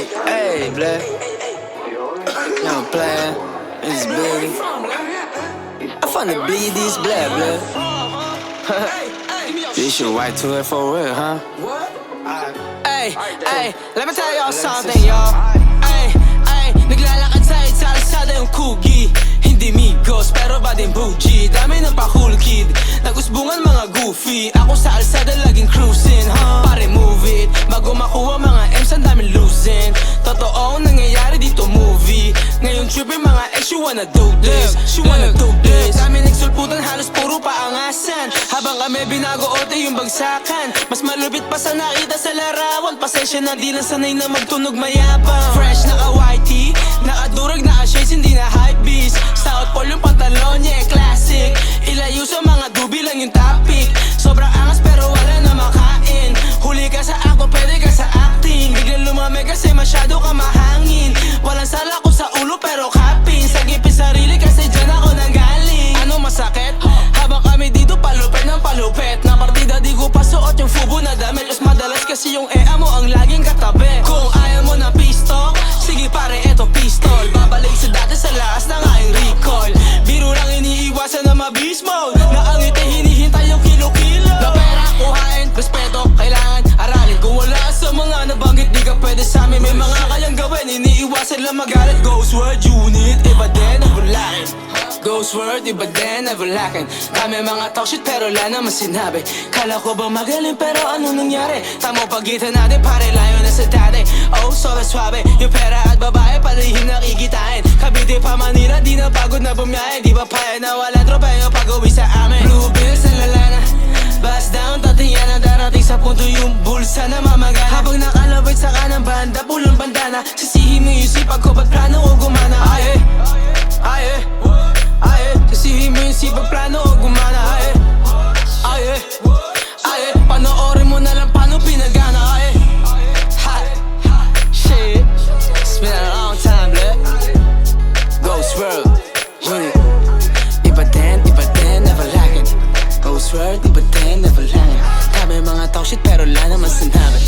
Hey, blood. Young player, it's big. I'm from the BD's blood. This shit white to it for real, huh? Hey, let me tell y'all something, y'all. Naglalakad sa kalsada yung kugi. Hindi Migos, pero ba din bougie. Dami ng pa-cool kid, nagusbungan mga goofy. Ako sa alsada laging cruising, pare move it. Bago makuha mga M's, ang daming losing. Totoo ang nangyayari dito movie. Ngayon tripping mga ex, you wanna do this, you wanna do this. Dami nagsulputan, halos puro paangasan. Habang kami binago-ote yung bagsakan. Mas malupit pa sa nakita sa larawan. Pasensya na di lang sanay na magtunog mayabang. Fresh naka-whitey, nakadurag naka-shades, hindi na hypebeast. Sa outfall yung pantalon niya, classic. Ilayo sa mga dubi lang yung topic. Sobrang angas pero wala na makain. Huli ka sa ako, pwede ka sa acting. Biglang lumamig kasi masyado ka mahangin. Walang sala ko sa ulo pero kapin. Sagipin sarili kasi dyan ako nanggaling. Ano masakit? Habang kami dito palupit ng palupit. Na partida di ko pasuot yung fubo na damit. Mas madalas kasi yung ea mo ang laging katabi. Kung ayaw mo na pisto, sige pare eto pistol. Babalik sa dati sa lakas ng aking recall. Biro lang iniiwasan na mabis mode. Na ang ngiti hinihintay yung kilo-kilo. Na pera kuhain, respeto kailangan aralin. Kung wala sa mga nabanggit di ka pwede sa amin. May mga kayang gawin, iniiwasan lang magalit. Ghost word unit, iba din ang bulakin. Ghost word, iba din, never lacking. Kami mga talk shit pero wala naman sinabi. Kala ko ba magaling pero ano nangyari? Tamo pagitan natin pare layo na sa dati. Oh, sobrang swabe, yung pera at babae palihim nakikitain. Cavite pa Manila, di na pagod na bumiyahe. Di ba paya na wala tropeyo pag-uwi sa amin. Blue bills na lalana, bust down, tatiyan na darating sa punto yung bulsa na mamagana. Habang nakalabay sa kanang banda, pulang bandana. Sisihin mo yung sipag ko, ba't plano ko gumana? Sisihin mo yung sipag, plano ko gumana. Panoorin mo na lang paano pinagana. Shit, it's been a long time, blood. Ghost world, unit. Iba din, never lacking. Ghost world, iba din, never lacking. Kami mga talk shit pero wala naman sinabi.